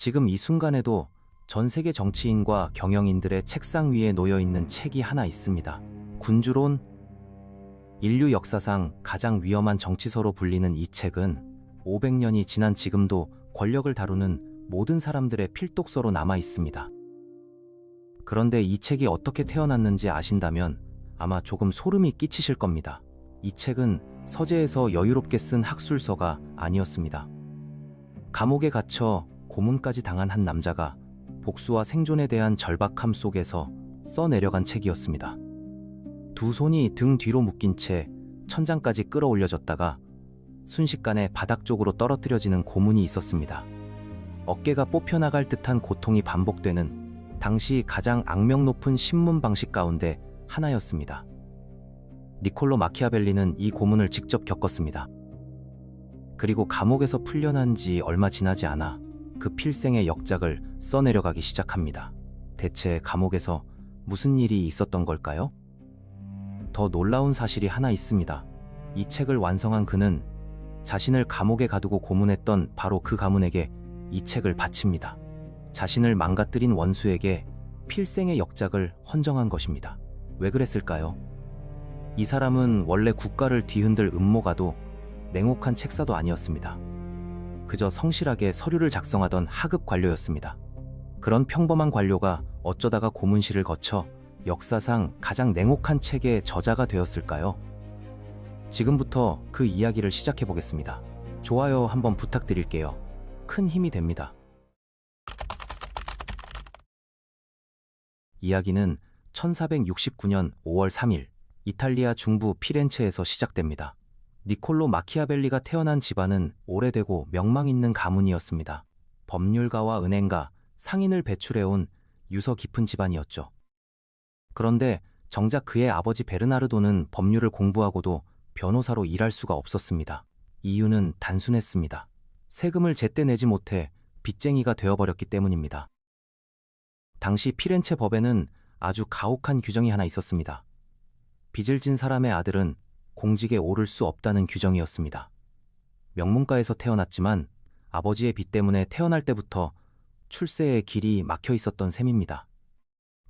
지금 이 순간에도 전 세계 정치인과 경영인들의 책상 위에 놓여 있는 책이 하나 있습니다. 군주론, 인류 역사상 가장 위험한 정치서로 불리는 이 책은 500년이 지난 지금도 권력을 다루는 모든 사람들의 필독서로 남아 있습니다. 그런데 이 책이 어떻게 태어났는지 아신다면 아마 조금 소름이 끼치실 겁니다. 이 책은 서재에서 여유롭게 쓴 학술서가 아니었습니다. 감옥에 갇혀 고문까지 당한 한 남자가 복수와 생존에 대한 절박함 속에서 써내려간 책이었습니다. 두 손이 등 뒤로 묶인 채 천장까지 끌어올려졌다가 순식간에 바닥 쪽으로 떨어뜨려지는 고문이 있었습니다. 어깨가 뽑혀나갈 듯한 고통이 반복되는 당시 가장 악명 높은 신문 방식 가운데 하나였습니다. 니콜로 마키아벨리는 이 고문을 직접 겪었습니다. 그리고 감옥에서 풀려난 지 얼마 지나지 않아 그 필생의 역작을 써내려가기 시작합니다. 대체 감옥에서 무슨 일이 있었던 걸까요? 더 놀라운 사실이 하나 있습니다. 이 책을 완성한 그는 자신을 감옥에 가두고 고문했던 바로 그 가문에게 이 책을 바칩니다. 자신을 망가뜨린 원수에게 필생의 역작을 헌정한 것입니다. 왜 그랬을까요? 이 사람은 원래 국가를 뒤흔들 음모가도 냉혹한 책사도 아니었습니다. 그저 성실하게 서류를 작성하던 하급 관료였습니다. 그런 평범한 관료가 어쩌다가 고문실을 거쳐 역사상 가장 냉혹한 책의 저자가 되었을까요? 지금부터 그 이야기를 시작해 보겠습니다. 좋아요 한번 부탁드릴게요. 큰 힘이 됩니다. 이야기는 1469년 5월 3일 이탈리아 중부 피렌체에서 시작됩니다. 니콜로 마키아벨리가 태어난 집안은 오래되고 명망 있는 가문이었습니다. 법률가와 은행가, 상인을 배출해온 유서 깊은 집안이었죠. 그런데 정작 그의 아버지 베르나르도는 법률을 공부하고도 변호사로 일할 수가 없었습니다. 이유는 단순했습니다. 세금을 제때 내지 못해 빚쟁이가 되어버렸기 때문입니다. 당시 피렌체 법에는 아주 가혹한 규정이 하나 있었습니다. 빚을 진 사람의 아들은 공직에 오를 수 없다는 규정이었습니다. 명문가에서 태어났지만 아버지의 빚 때문에 태어날 때부터 출세의 길이 막혀 있었던 셈입니다.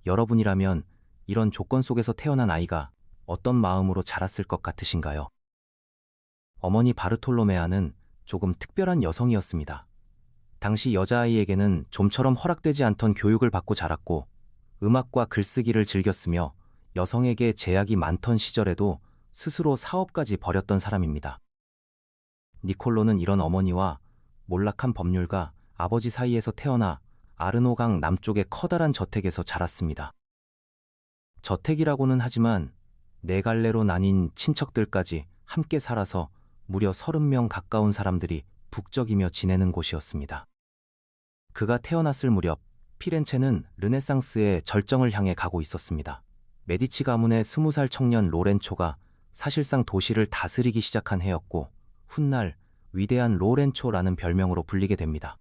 여러분이라면 이런 조건 속에서 태어난 아이가 어떤 마음으로 자랐을 것 같으신가요? 어머니 바르톨로메아는 조금 특별한 여성이었습니다. 당시 여자아이에게는 좀처럼 허락되지 않던 교육을 받고 자랐고 음악과 글쓰기를 즐겼으며 여성에게 제약이 많던 시절에도 스스로 사업까지 벌였던 사람입니다. 니콜로는 이런 어머니와 몰락한 법률가 아버지 사이에서 태어나 아르노강 남쪽의 커다란 저택에서 자랐습니다. 저택이라고는 하지만 네 갈래로 나뉜 친척들까지 함께 살아서 무려 30명 가까운 사람들이 북적이며 지내는 곳이었습니다. 그가 태어났을 무렵 피렌체는 르네상스의 절정을 향해 가고 있었습니다. 메디치 가문의 20살 청년 로렌초가 사실상 도시를 다스리기 시작한 해였고 훗날 위대한 로렌초라는 별명으로 불리게 됩니다.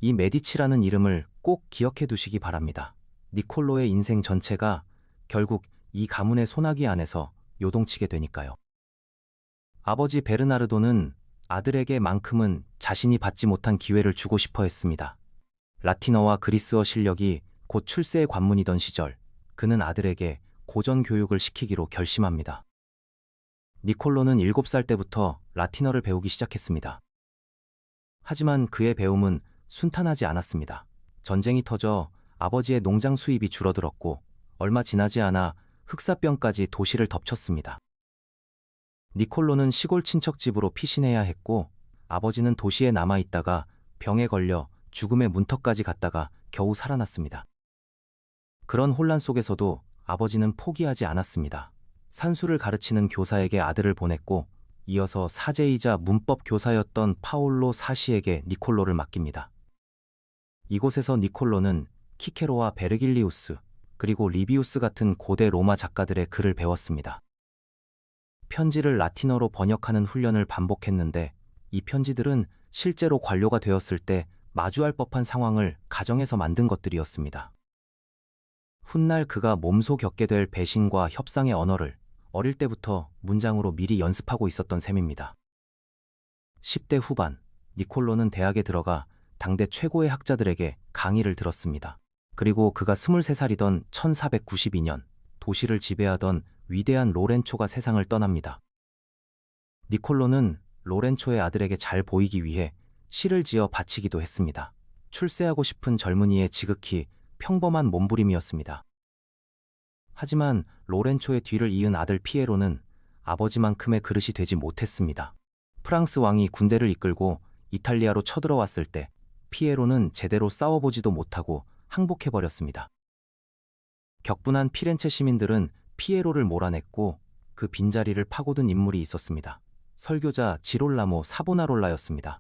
이 메디치라는 이름을 꼭 기억해 두시기 바랍니다. 니콜로의 인생 전체가 결국 이 가문의 소나기 안에서 요동치게 되니까요. 아버지 베르나르도는 아들에게만큼은 자신이 받지 못한 기회를 주고 싶어 했습니다. 라틴어와 그리스어 실력이 곧 출세의 관문이던 시절, 그는 아들에게 고전 교육을 시키기로 결심합니다. 니콜로는 7살 때부터 라틴어를 배우기 시작했습니다. 하지만 그의 배움은 순탄하지 않았습니다. 전쟁이 터져 아버지의 농장 수입이 줄어들었고 얼마 지나지 않아 흑사병까지 도시를 덮쳤습니다. 니콜로는 시골 친척집으로 피신해야 했고 아버지는 도시에 남아있다가 병에 걸려 죽음의 문턱까지 갔다가 겨우 살아났습니다. 그런 혼란 속에서도 아버지는 포기하지 않았습니다. 산수를 가르치는 교사에게 아들을 보냈고 이어서 사제이자 문법 교사였던 파올로 사시에게 니콜로를 맡깁니다. 이곳에서 니콜로는 키케로와 베르길리우스 그리고 리비우스 같은 고대 로마 작가들의 글을 배웠습니다. 편지를 라틴어로 번역하는 훈련을 반복했는데 이 편지들은 실제로 관료가 되었을 때 마주할 법한 상황을 가정에서 만든 것들이었습니다. 훗날 그가 몸소 겪게 될 배신과 협상의 언어를 어릴 때부터 문장으로 미리 연습하고 있었던 셈입니다. 10대 후반, 니콜로는 대학에 들어가 당대 최고의 학자들에게 강의를 들었습니다. 그리고 그가 23살이던 1492년 도시를 지배하던 위대한 로렌초가 세상을 떠납니다. 니콜로는 로렌초의 아들에게 잘 보이기 위해 시를 지어 바치기도 했습니다. 출세하고 싶은 젊은이의 지극히 평범한 몸부림이었습니다. 하지만 로렌초의 뒤를 이은 아들 피에로는 아버지만큼의 그릇이 되지 못했습니다. 프랑스 왕이 군대를 이끌고 이탈리아로 쳐들어왔을 때 피에로는 제대로 싸워보지도 못하고 항복해버렸습니다. 격분한 피렌체 시민들은 피에로를 몰아냈고 그 빈자리를 파고든 인물이 있었습니다. 설교자 지롤라모 사보나롤라였습니다.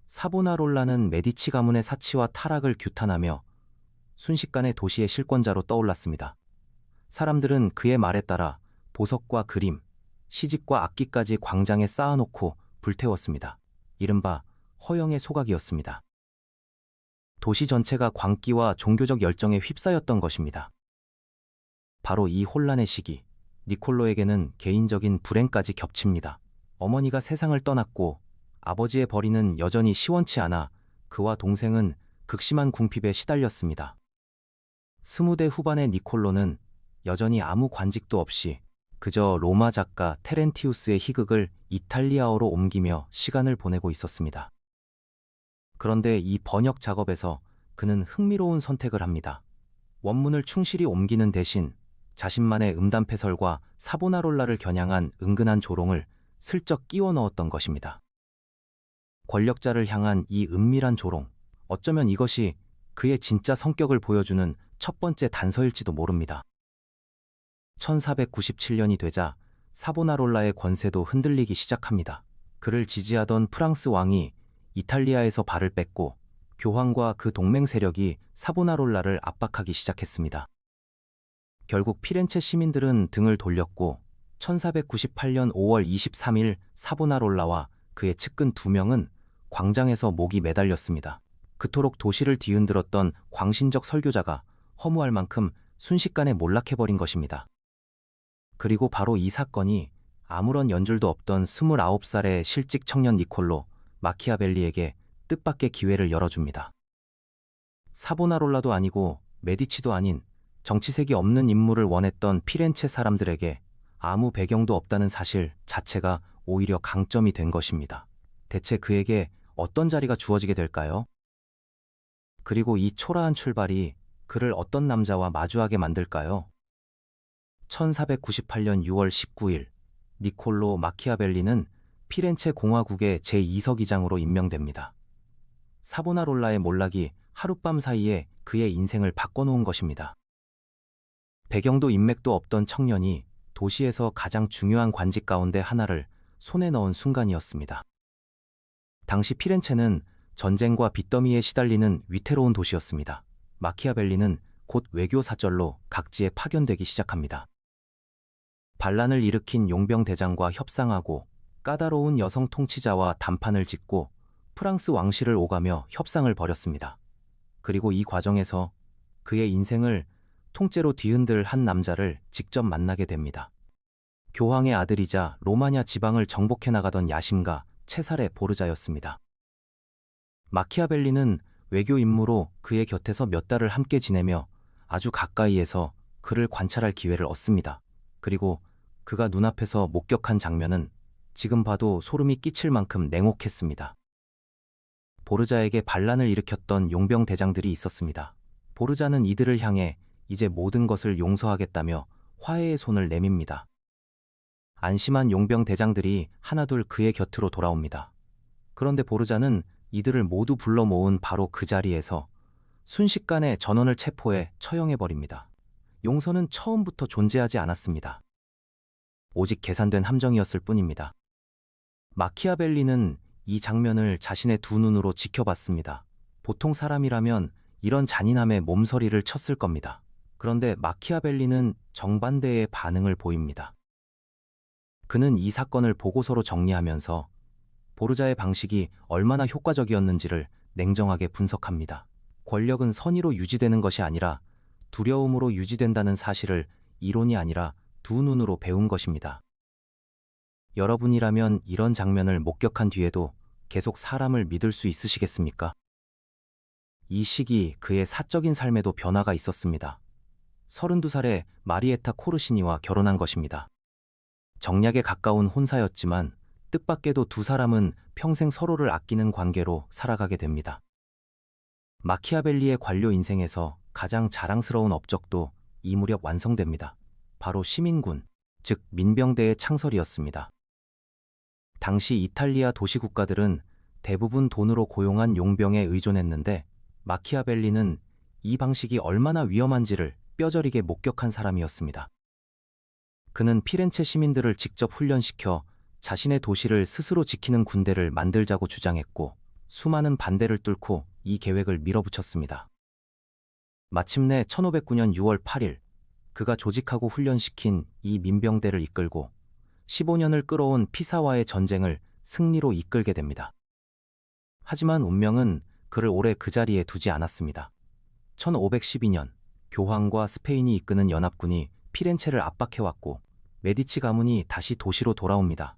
사보나롤라는 메디치 가문의 사치와 타락을 규탄하며 순식간에 도시의 실권자로 떠올랐습니다. 사람들은 그의 말에 따라 보석과 그림, 시집과 악기까지 광장에 쌓아놓고 불태웠습니다. 이른바 허영의 소각이었습니다. 도시 전체가 광기와 종교적 열정에 휩싸였던 것입니다. 바로 이 혼란의 시기, 니콜로에게는 개인적인 불행까지 겹칩니다. 어머니가 세상을 떠났고 아버지의 벌이는 여전히 시원치 않아 그와 동생은 극심한 궁핍에 시달렸습니다. 20대 후반의 니콜로는 여전히 아무 관직도 없이 그저 로마 작가 테렌티우스의 희극을 이탈리아어로 옮기며 시간을 보내고 있었습니다. 그런데 이 번역 작업에서 그는 흥미로운 선택을 합니다. 원문을 충실히 옮기는 대신 자신만의 음담패설과 사보나롤라를 겨냥한 은근한 조롱을 슬쩍 끼워 넣었던 것입니다. 권력자를 향한 이 은밀한 조롱, 어쩌면 이것이 그의 진짜 성격을 보여주는 첫 번째 단서일지도 모릅니다. 1497년이 되자 사보나롤라의 권세도 흔들리기 시작합니다. 그를 지지하던 프랑스 왕이 이탈리아에서 발을 뺐고 교황과 그 동맹 세력이 사보나롤라를 압박하기 시작했습니다. 결국 피렌체 시민들은 등을 돌렸고 1498년 5월 23일 사보나롤라와 그의 측근 2명은 광장에서 목이 매달렸습니다. 그토록 도시를 뒤흔들었던 광신적 설교자가 허무할 만큼 순식간에 몰락해버린 것입니다. 그리고 바로 이 사건이 아무런 연줄도 없던 29살의 실직 청년 니콜로 마키아벨리에게 뜻밖의 기회를 열어줍니다. 사보나롤라도 아니고 메디치도 아닌 정치색이 없는 인물을 원했던 피렌체 사람들에게 아무 배경도 없다는 사실 자체가 오히려 강점이 된 것입니다. 대체 그에게 어떤 자리가 주어지게 될까요? 그리고 이 초라한 출발이 그를 어떤 남자와 마주하게 만들까요? 1498년 6월 19일 니콜로 마키아벨리는 피렌체 공화국의 제2서기장으로 임명됩니다. 사보나롤라의 몰락이 하룻밤 사이에 그의 인생을 바꿔놓은 것입니다. 배경도 인맥도 없던 청년이 도시에서 가장 중요한 관직 가운데 하나를 손에 넣은 순간이었습니다. 당시 피렌체는 전쟁과 빚더미에 시달리는 위태로운 도시였습니다. 마키아벨리는 곧 외교 사절로 각지에 파견되기 시작합니다. 반란을 일으킨 용병 대장과 협상하고 까다로운 여성 통치자와 담판을 짓고 프랑스 왕실을 오가며 협상을 벌였습니다. 그리고 이 과정에서 그의 인생을 통째로 뒤흔들 한 남자를 직접 만나게 됩니다. 교황의 아들이자 로마냐 지방을 정복해 나가던 야심가 체사레 보르자였습니다. 마키아벨리는 외교 임무로 그의 곁에서 몇 달을 함께 지내며 아주 가까이에서 그를 관찰할 기회를 얻습니다. 그리고 그가 눈앞에서 목격한 장면은 지금 봐도 소름이 끼칠 만큼 냉혹했습니다. 보르자에게 반란을 일으켰던 용병 대장들이 있었습니다. 보르자는 이들을 향해 이제 모든 것을 용서하겠다며 화해의 손을 내밉니다. 안심한 용병 대장들이 하나둘 그의 곁으로 돌아옵니다. 그런데 보르자는 이들을 모두 불러 모은 바로 그 자리에서 순식간에 전원을 체포해 처형해버립니다. 용서는 처음부터 존재하지 않았습니다. 오직 계산된 함정이었을 뿐입니다. 마키아벨리는 이 장면을 자신의 두 눈으로 지켜봤습니다. 보통 사람이라면 이런 잔인함에 몸서리를 쳤을 겁니다. 그런데 마키아벨리는 정반대의 반응을 보입니다. 그는 이 사건을 보고서로 정리하면서 보르자의 방식이 얼마나 효과적이었는지를 냉정하게 분석합니다. 권력은 선의로 유지되는 것이 아니라 두려움으로 유지된다는 사실을 이론이 아니라 두 눈으로 배운 것입니다. 여러분이라면 이런 장면을 목격한 뒤에도 계속 사람을 믿을 수 있으시겠습니까? 이 시기 그의 사적인 삶에도 변화가 있었습니다. 32살에 마리에타 코르시니와 결혼한 것입니다. 정략에 가까운 혼사였지만 뜻밖에도 두 사람은 평생 서로를 아끼는 관계로 살아가게 됩니다. 마키아벨리의 관료 인생에서 가장 자랑스러운 업적도 이 무렵 완성됩니다. 바로 시민군, 즉 민병대의 창설이었습니다. 당시 이탈리아 도시국가들은 대부분 돈으로 고용한 용병에 의존했는데 마키아벨리는 이 방식이 얼마나 위험한지를 뼈저리게 목격한 사람이었습니다. 그는 피렌체 시민들을 직접 훈련시켜 자신의 도시를 스스로 지키는 군대를 만들자고 주장했고 수많은 반대를 뚫고 이 계획을 밀어붙였습니다. 마침내 1509년 6월 8일 그가 조직하고 훈련시킨 이 민병대를 이끌고 15년을 끌어온 피사와의 전쟁을 승리로 이끌게 됩니다. 하지만 운명은 그를 오래 그 자리에 두지 않았습니다. 1512년 교황과 스페인이 이끄는 연합군이 피렌체를 압박해왔고 메디치 가문이 다시 도시로 돌아옵니다.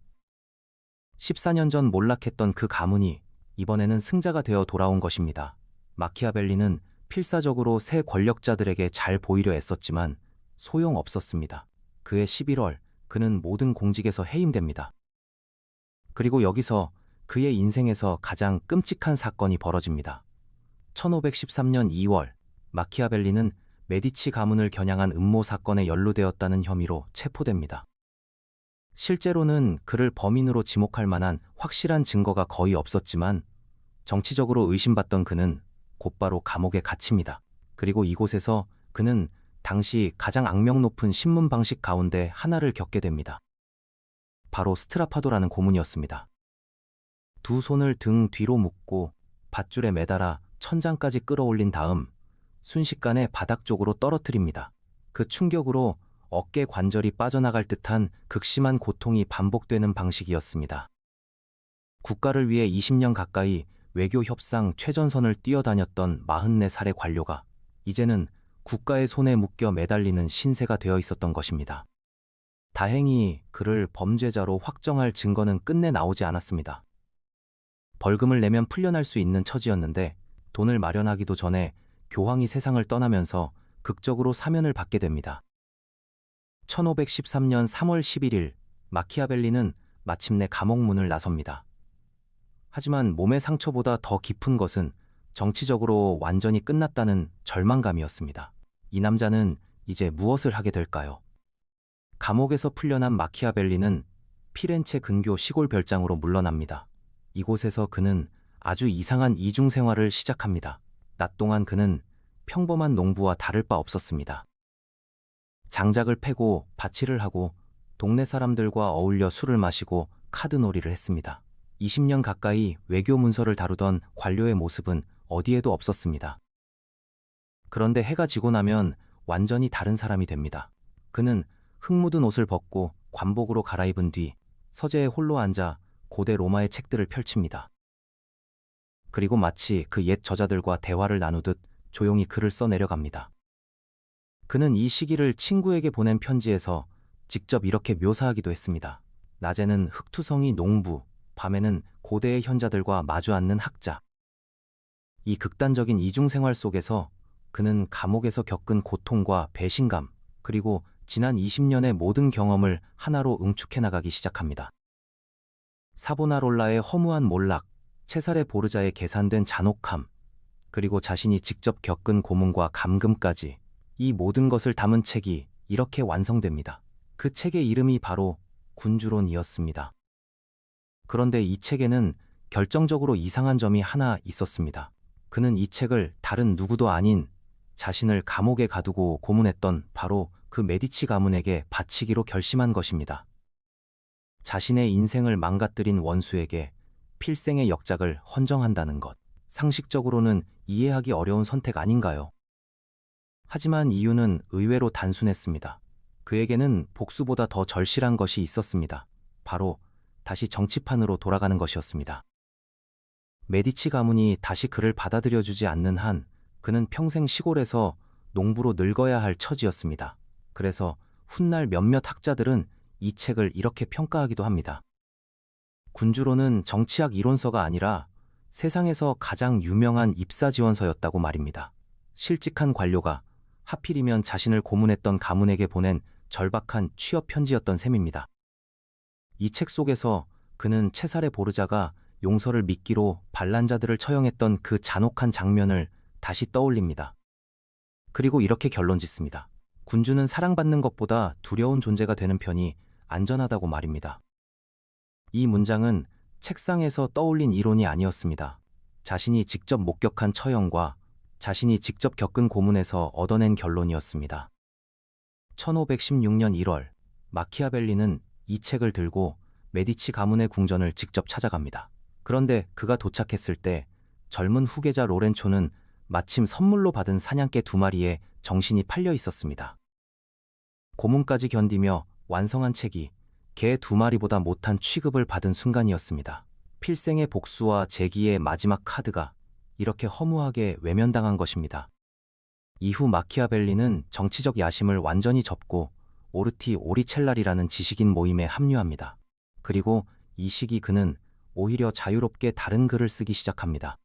14년 전 몰락했던 그 가문이 이번에는 승자가 되어 돌아온 것입니다. 마키아벨리는 필사적으로 새 권력자들에게 잘 보이려 애썼지만 소용없었습니다. 그해 11월 그는 모든 공직에서 해임됩니다. 그리고 여기서 그의 인생에서 가장 끔찍한 사건이 벌어집니다. 1513년 2월 마키아벨리는 메디치 가문을 겨냥한 음모 사건에 연루되었다는 혐의로 체포됩니다. 실제로는 그를 범인으로 지목할 만한 확실한 증거가 거의 없었지만 정치적으로 의심받던 그는 곧바로 감옥에 갇힙니다. 그리고 이곳에서 그는 당시 가장 악명 높은 신문 방식 가운데 하나를 겪게 됩니다. 바로 스트라파도라는 고문이었습니다. 두 손을 등 뒤로 묶고 밧줄에 매달아 천장까지 끌어올린 다음 순식간에 바닥 쪽으로 떨어뜨립니다. 그 충격으로 어깨 관절이 빠져나갈 듯한 극심한 고통이 반복되는 방식이었습니다. 국가를 위해 20년 가까이 외교 협상 최전선을 뛰어다녔던 44살의 관료가 이제는 국가의 손에 묶여 매달리는 신세가 되어 있었던 것입니다. 다행히 그를 범죄자로 확정할 증거는 끝내 나오지 않았습니다. 벌금을 내면 풀려날 수 있는 처지였는데 돈을 마련하기도 전에 교황이 세상을 떠나면서 극적으로 사면을 받게 됩니다. 1513년 3월 11일 마키아벨리는 마침내 감옥문을 나섭니다. 하지만 몸의 상처보다 더 깊은 것은 정치적으로 완전히 끝났다는 절망감이었습니다. 이 남자는 이제 무엇을 하게 될까요? 감옥에서 풀려난 마키아벨리는 피렌체 근교 시골 별장으로 물러납니다. 이곳에서 그는 아주 이상한 이중 생활을 시작합니다. 낮 동안 그는 평범한 농부와 다를 바 없었습니다. 장작을 패고 밭일을 하고 동네 사람들과 어울려 술을 마시고 카드놀이를 했습니다. 20년 가까이 외교 문서를 다루던 관료의 모습은 어디에도 없었습니다. 그런데 해가 지고 나면 완전히 다른 사람이 됩니다. 그는 흙 묻은 옷을 벗고 관복으로 갈아입은 뒤 서재에 홀로 앉아 고대 로마의 책들을 펼칩니다. 그리고 마치 그 옛 저자들과 대화를 나누듯 조용히 글을 써내려갑니다. 그는 이 시기를 친구에게 보낸 편지에서 직접 이렇게 묘사하기도 했습니다. 낮에는 흙투성이 농부, 밤에는 고대의 현자들과 마주 앉는 학자. 이 극단적인 이중생활 속에서 그는 감옥에서 겪은 고통과 배신감, 그리고 지난 20년의 모든 경험을 하나로 응축해 나가기 시작합니다. 사보나롤라의 허무한 몰락, 체사레 보르자의 계산된 잔혹함, 그리고 자신이 직접 겪은 고문과 감금까지 이 모든 것을 담은 책이 이렇게 완성됩니다. 그 책의 이름이 바로 군주론이었습니다. 그런데 이 책에는 결정적으로 이상한 점이 하나 있었습니다. 그는 이 책을 다른 누구도 아닌 자신을 감옥에 가두고 고문했던 바로 그 메디치 가문에게 바치기로 결심한 것입니다. 자신의 인생을 망가뜨린 원수에게 필생의 역작을 헌정한다는 것. 상식적으로는 이해하기 어려운 선택 아닌가요? 하지만 이유는 의외로 단순했습니다. 그에게는 복수보다 더 절실한 것이 있었습니다. 바로 다시 정치판으로 돌아가는 것이었습니다. 메디치 가문이 다시 그를 받아들여주지 않는 한 그는 평생 시골에서 농부로 늙어야 할 처지였습니다. 그래서 훗날 몇몇 학자들은 이 책을 이렇게 평가하기도 합니다. 군주론은 정치학 이론서가 아니라 세상에서 가장 유명한 입사 지원서였다고 말입니다. 실직한 관료가 하필이면 자신을 고문했던 가문에게 보낸 절박한 취업 편지였던 셈입니다. 이 책 속에서 그는 체사레 보르자가 용서를 미끼로 반란자들을 처형했던 그 잔혹한 장면을 다시 떠올립니다. 그리고 이렇게 결론 짓습니다. 군주는 사랑받는 것보다 두려운 존재가 되는 편이 안전하다고 말입니다. 이 문장은 책상에서 떠올린 이론이 아니었습니다. 자신이 직접 목격한 처형과 자신이 직접 겪은 고문에서 얻어낸 결론이었습니다. 1516년 1월, 마키아벨리는 이 책을 들고 메디치 가문의 궁전을 직접 찾아갑니다. 그런데 그가 도착했을 때 젊은 후계자 로렌초는 마침 선물로 받은 사냥개 2마리에 정신이 팔려 있었습니다. 고문까지 견디며 완성한 책이 개 2마리보다 못한 취급을 받은 순간이었습니다. 필생의 복수와 재기의 마지막 카드가 이렇게 허무하게 외면당한 것입니다. 이후 마키아벨리는 정치적 야심을 완전히 접고 오르티 오리첼라리라는 지식인 모임에 합류합니다. 그리고 이 시기 그는 오히려 자유롭게 다른 글을 쓰기 시작합니다.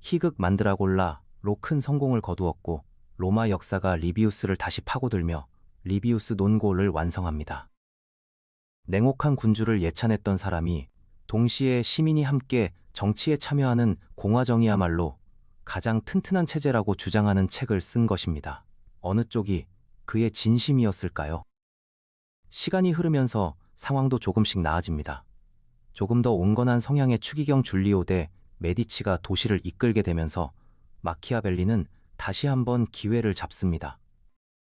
희극 만드라골라로 큰 성공을 거두었고 로마 역사가 리비우스를 다시 파고들며 리비우스 논고를 완성합니다. 냉혹한 군주를 예찬했던 사람이 동시에 시민이 함께 정치에 참여하는 공화정이야말로 가장 튼튼한 체제라고 주장하는 책을 쓴 것입니다. 어느 쪽이 그의 진심이었을까요? 시간이 흐르면서 상황도 조금씩 나아집니다. 조금 더 온건한 성향의 추기경 줄리오 대 메디치가 도시를 이끌게 되면서 마키아벨리는 다시 한번 기회를 잡습니다.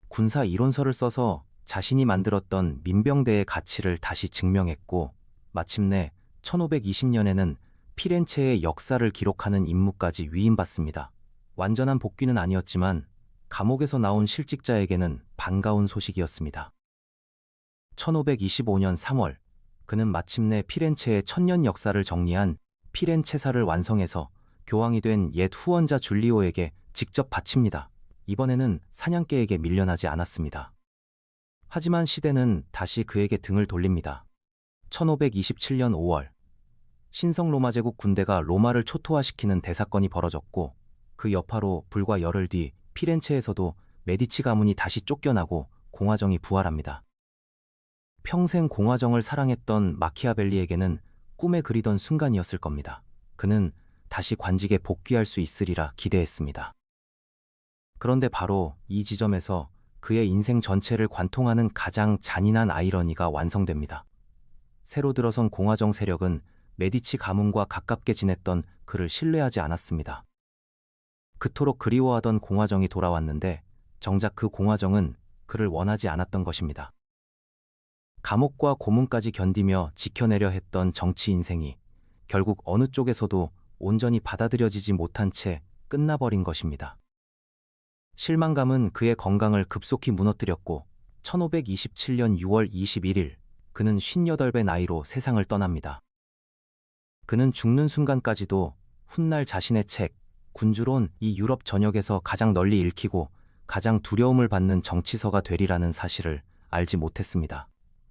군사 이론서를 써서 자신이 만들었던 민병대의 가치를 다시 증명했고 마침내 1520년에는 피렌체의 역사를 기록하는 임무까지 위임받습니다. 완전한 복귀는 아니었지만 감옥에서 나온 실직자에게는 반가운 소식이었습니다. 1525년 3월, 그는 마침내 피렌체의 천년 역사를 정리한 피렌체사를 완성해서 교황이 된 옛 후원자 줄리오에게 직접 바칩니다. 이번에는 사냥개에게 밀려나지 않았습니다. 하지만 시대는 다시 그에게 등을 돌립니다. 1527년 5월, 신성 로마 제국 군대가 로마를 초토화시키는 대사건이 벌어졌고 그 여파로 불과 열흘 뒤 피렌체에서도 메디치 가문이 다시 쫓겨나고 공화정이 부활합니다. 평생 공화정을 사랑했던 마키아벨리에게는 꿈에 그리던 순간이었을 겁니다. 그는 다시 관직에 복귀할 수 있으리라 기대했습니다. 그런데 바로 이 지점에서 그의 인생 전체를 관통하는 가장 잔인한 아이러니가 완성됩니다. 새로 들어선 공화정 세력은 메디치 가문과 가깝게 지냈던 그를 신뢰하지 않았습니다. 그토록 그리워하던 공화정이 돌아왔는데 정작 그 공화정은 그를 원하지 않았던 것입니다. 감옥과 고문까지 견디며 지켜내려 했던 정치 인생이 결국 어느 쪽에서도 온전히 받아들여지지 못한 채 끝나버린 것입니다. 실망감은 그의 건강을 급속히 무너뜨렸고 1527년 6월 21일 그는 58배 나이로 세상을 떠납니다. 그는 죽는 순간까지도 훗날 자신의 책 군주론 이 유럽 전역에서 가장 널리 읽히고 가장 두려움을 받는 정치서가 되리라는 사실을 알지 못했습니다.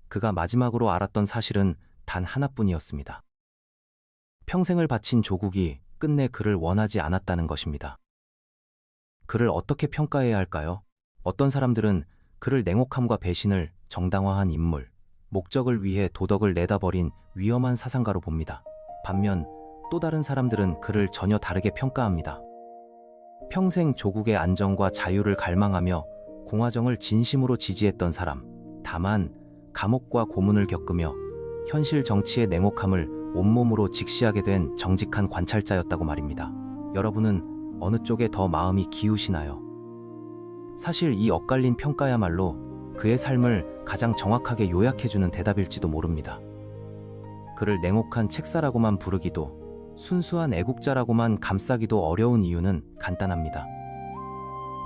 그가 마지막으로 알았던 사실은 단 하나뿐이었습니다. 평생을 바친 조국이 끝내 그를 원하지 않았다는 것입니다. 그를 어떻게 평가해야 할까요? 어떤 사람들은 그를 냉혹함과 배신을 정당화한 인물, 목적을 위해 도덕을 내다버린 위험한 사상가로 봅니다. 반면 또 다른 사람들은 그를 전혀 다르게 평가합니다. 평생 조국의 안정과 자유를 갈망하며 공화정을 진심으로 지지했던 사람, 다만 감옥과 고문을 겪으며 현실 정치의 냉혹함을 온몸으로 직시하게 된 정직한 관찰자였다고 말입니다. 여러분은 어느 쪽에 더 마음이 기우시나요? 사실 이 엇갈린 평가야말로 그의 삶을 가장 정확하게 요약해주는 대답일지도 모릅니다. 그를 냉혹한 책사라고만 부르기도 순수한 애국자라고만 감싸기도 어려운 이유는 간단합니다.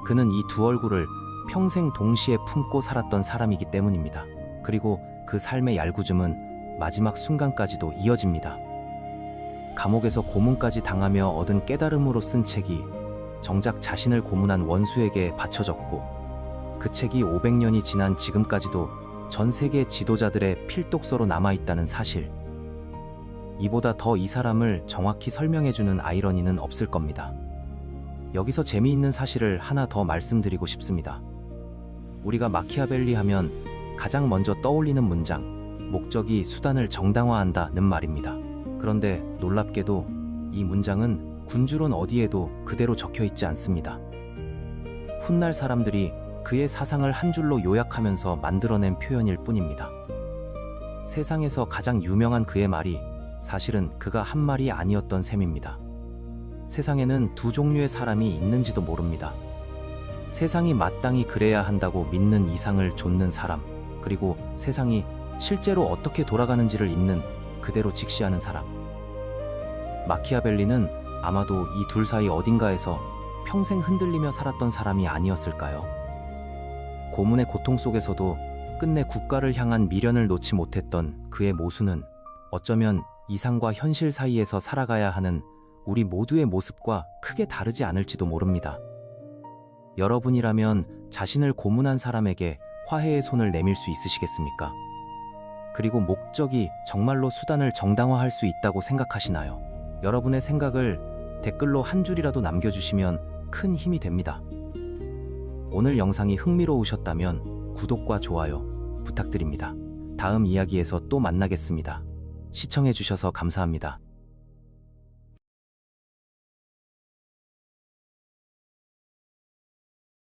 그는 이 두 얼굴을 평생 동시에 품고 살았던 사람이기 때문입니다. 그리고 그 삶의 얄궂음은 마지막 순간까지도 이어집니다. 감옥에서 고문까지 당하며 얻은 깨달음으로 쓴 책이 정작 자신을 고문한 원수에게 바쳐졌고 그 책이 500년이 지난 지금까지도 전 세계 지도자들의 필독서로 남아있다는 사실. 이보다 더 이 사람을 정확히 설명해주는 아이러니는 없을 겁니다. 여기서 재미있는 사실을 하나 더 말씀드리고 싶습니다. 우리가 마키아벨리 하면 가장 먼저 떠올리는 문장, 목적이 수단을 정당화한다는 말입니다. 그런데 놀랍게도 이 문장은 군주론 어디에도 그대로 적혀 있지 않습니다. 훗날 사람들이 그의 사상을 한 줄로 요약하면서 만들어낸 표현일 뿐입니다. 세상에서 가장 유명한 그의 말이 사실은 그가 한 말이 아니었던 셈입니다. 세상에는 두 종류의 사람이 있는지도 모릅니다. 세상이 마땅히 그래야 한다고 믿는 이상을 좇는 사람, 그리고 세상이 실제로 어떻게 돌아가는지를 있는 그대로 직시하는 사람. 마키아벨리는 아마도 이 둘 사이 어딘가에서 평생 흔들리며 살았던 사람이 아니었을까요? 고문의 고통 속에서도 끝내 국가를 향한 미련을 놓지 못했던 그의 모순은 어쩌면 이상과 현실 사이에서 살아가야 하는 우리 모두의 모습과 크게 다르지 않을지도 모릅니다. 여러분이라면 자신을 고문한 사람에게 화해의 손을 내밀 수 있으시겠습니까? 그리고 목적이 정말로 수단을 정당화할 수 있다고 생각하시나요? 여러분의 생각을 댓글로 한 줄이라도 남겨주시면 큰 힘이 됩니다. 오늘 영상이 흥미로우셨다면 구독과 좋아요 부탁드립니다. 다음 이야기에서 또 만나겠습니다. 시청해주셔서 감사합니다.